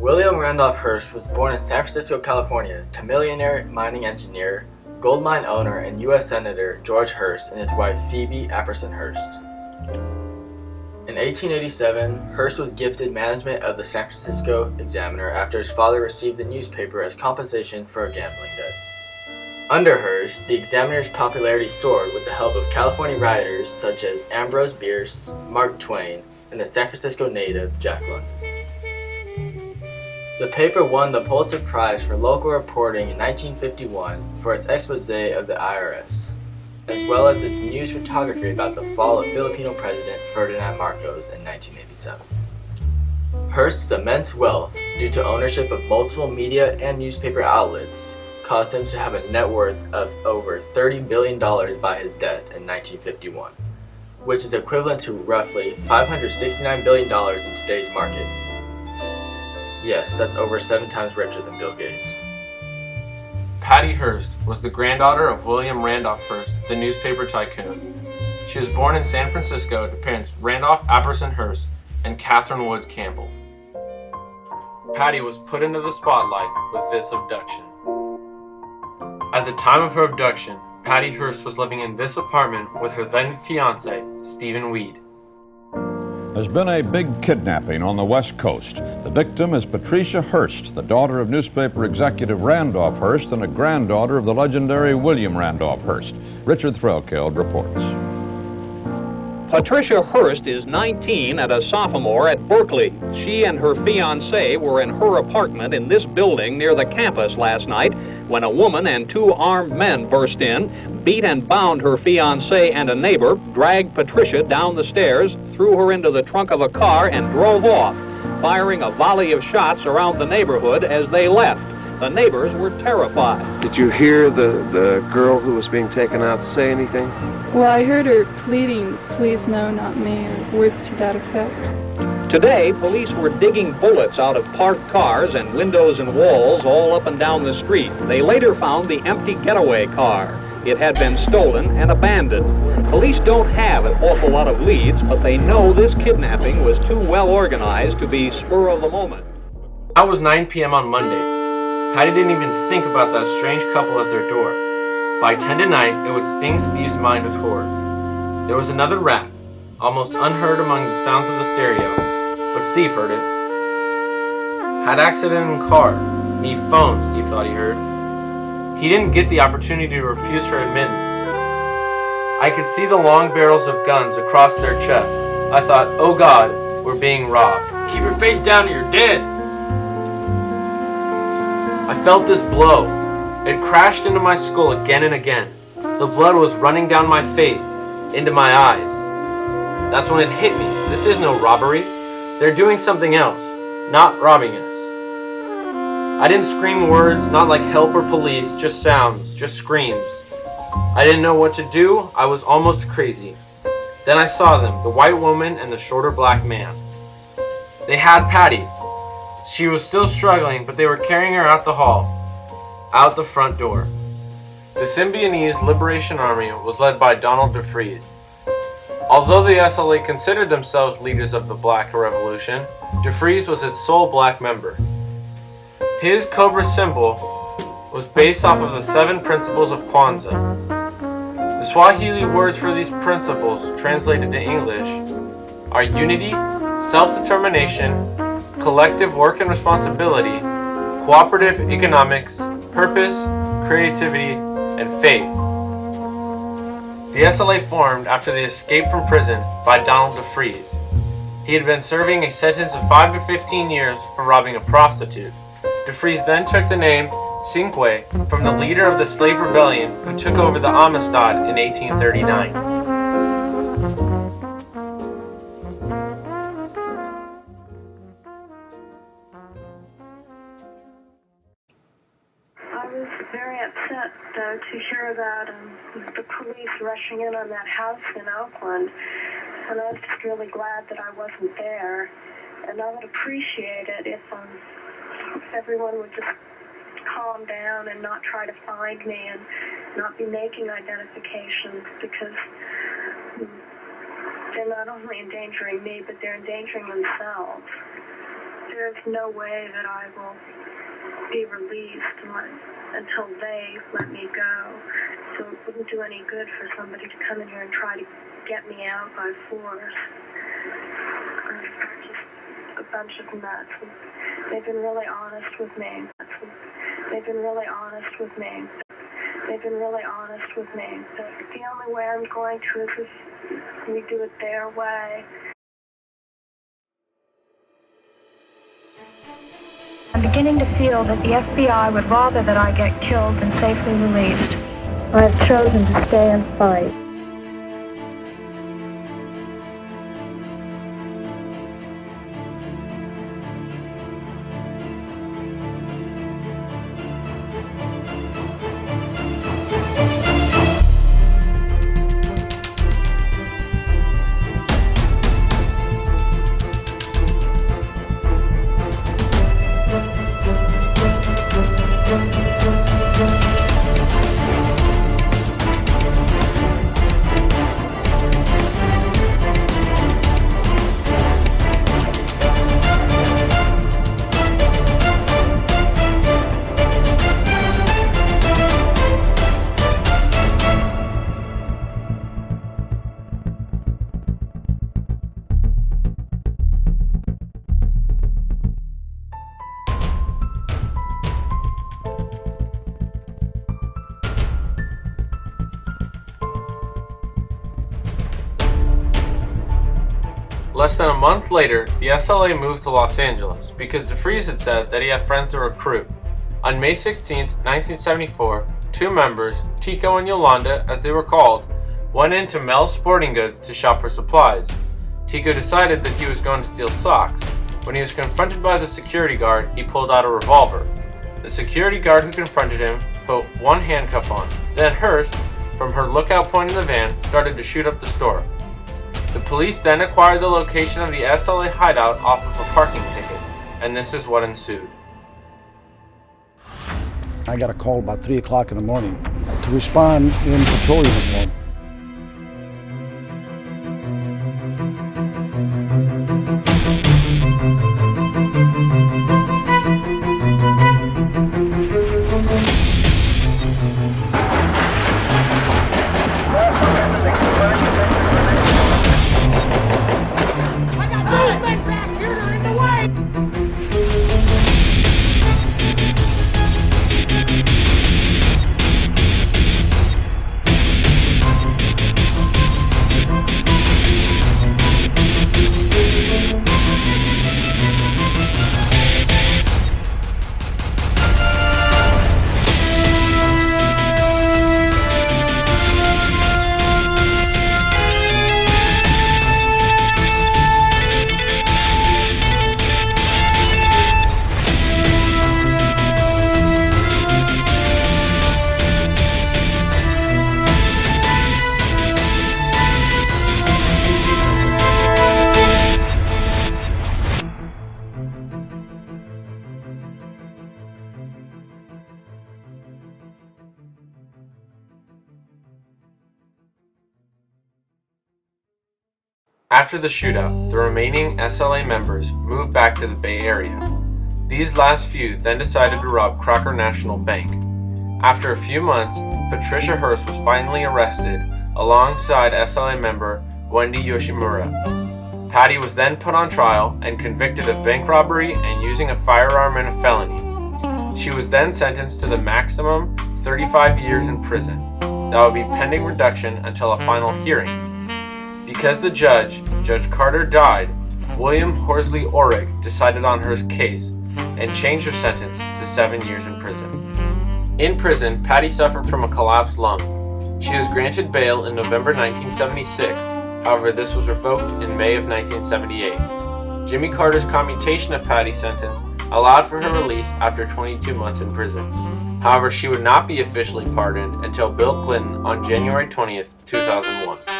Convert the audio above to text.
William Randolph Hearst was born in San Francisco, California, to millionaire mining engineer, gold mine owner, and U.S. Senator George Hearst and his wife Phoebe Apperson Hearst. In 1887, Hearst was gifted management of the San Francisco Examiner after his father received the newspaper as compensation for a gambling debt. Under Hearst, the Examiner's popularity soared with the help of California writers such as Ambrose Bierce, Mark Twain, and the San Francisco native Jack London. The paper won the Pulitzer Prize for local reporting in 1951 for its expose of the IRS, as well as its news photography about the fall of Filipino President Ferdinand Marcos in 1987. Hearst's immense wealth, due to ownership of multiple media and newspaper outlets, caused him to have a net worth of over $30 billion by his death in 1951, which is equivalent to roughly $569 billion in today's market. Yes, that's over 7 times richer than Bill Gates. Patty Hearst was the granddaughter of William Randolph Hearst, the newspaper tycoon. She was born in San Francisco to parents Randolph Apperson Hearst and Catherine Woods Campbell. Patty was put into the spotlight with this abduction. At the time of her abduction, Patty Hearst was living in this apartment with her then fiancé, Stephen Weed. There's been a big kidnapping on the West Coast. The victim is Patricia Hearst, the daughter of newspaper executive Randolph Hearst and a granddaughter of the legendary William Randolph Hearst. Richard Threlkeld reports. Patricia Hearst is 19 and a sophomore at Berkeley. She and her fiancé were in her apartment in this building near the campus last night when a woman and 2 armed men burst in, beat and bound her fiancé and a neighbor, dragged Patricia down the stairs, threw her into the trunk of a car, and drove off, firing a volley of shots around the neighborhood as they left. The neighbors were terrified. Did you hear the girl who was being taken out say anything? Well, I heard her pleading, "Please no, not me," or words to that effect. Today, police were digging bullets out of parked cars and windows and walls all up and down the street. They later found the empty getaway car. It had been stolen and abandoned. Police don't have an awful lot of leads, but they know this kidnapping was too well organized to be spur of the moment. It was 9 p.m. on Monday. Patty didn't even think about that strange couple at their door. By 10 tonight, it would sting Steve's mind with horror. There was another rap, almost unheard among the sounds of the stereo, but Steve heard it. Had accident in car. Need phone, Steve thought he heard. He didn't get the opportunity to refuse her admittance. I could see the long barrels of guns across their chest. I thought, oh God, we're being robbed. Keep your face down or you're dead. I felt this blow. It crashed into my skull again and again. The blood was running down my face, into my eyes. That's when it hit me. This is no robbery. They're doing something else, not robbing us. I didn't scream words, not like help or police, just sounds, just screams. I didn't know what to do. I was almost crazy. Then I saw them, the white woman and the shorter black man. They had Patty. She was still struggling, but they were carrying her out the hall, out the front door. The Symbionese Liberation Army was led by Donald DeFreeze. Although the SLA considered themselves leaders of the Black Revolution, DeFreeze was its sole black member. His Cobra symbol was based off of the 7 principles of Kwanzaa. The Swahili words for these principles, translated to English, are unity, self-determination, collective work and responsibility, cooperative economics, purpose, creativity, and faith. The SLA formed after the escape from prison by Donald DeFreeze. He had been serving a sentence of 5 to 15 years for robbing a prostitute. DeFreeze then took the name Cinque from the leader of the slave rebellion who took over the Amistad in 1839. I was very upset, though, to hear about the police rushing in on that house in Oakland, and I was just really glad that I wasn't there. And I would appreciate it if everyone would just calm down and not try to find me and not be making identifications, because they're not only endangering me, but they're endangering themselves. there's no way that I will be released until they let me go. So it wouldn't do any good for somebody to come in here and try to get me out by force. They're just a bunch of nuts. They've been really honest with me. They've been really honest with me. They've been really honest with me. The only way I'm going to is if we do it their way. I'm beginning to feel that the FBI would rather that I get killed than safely released. I have chosen to stay and fight. Less than a month later, the SLA moved to Los Angeles because DeFries had said that he had friends to recruit. On May 16, 1974, two members, Tico and Yolanda as they were called, went into Mel's Sporting Goods to shop for supplies. Tico decided that he was going to steal socks. When he was confronted by the security guard, he pulled out a revolver. The security guard who confronted him put one handcuff on. Then Hearst, from her lookout point in the van, started to shoot up the store. The police then acquired the location of the SLA hideout off of a parking ticket, and this is what ensued. I got a call about 3 o'clock in the morning to respond in patrol uniform. After the shootout, the remaining SLA members moved back to the Bay Area. These last few then decided to rob Crocker National Bank. After a few months, Patricia Hearst was finally arrested alongside SLA member Wendy Yoshimura. Patty was then put on trial and convicted of bank robbery and using a firearm in a felony. She was then sentenced to the maximum 35 years in prison. That would be pending reduction until a final hearing. Because the Judge Carter, died, William Horsley Orrig decided on her case and changed her sentence to 7 years in prison. In prison, Patty suffered from a collapsed lung. She was granted bail in November 1976, however this was revoked in May of 1978. Jimmy Carter's commutation of Patty's sentence allowed for her release after 22 months in prison. However, she would not be officially pardoned until Bill Clinton on January 20th, 2001.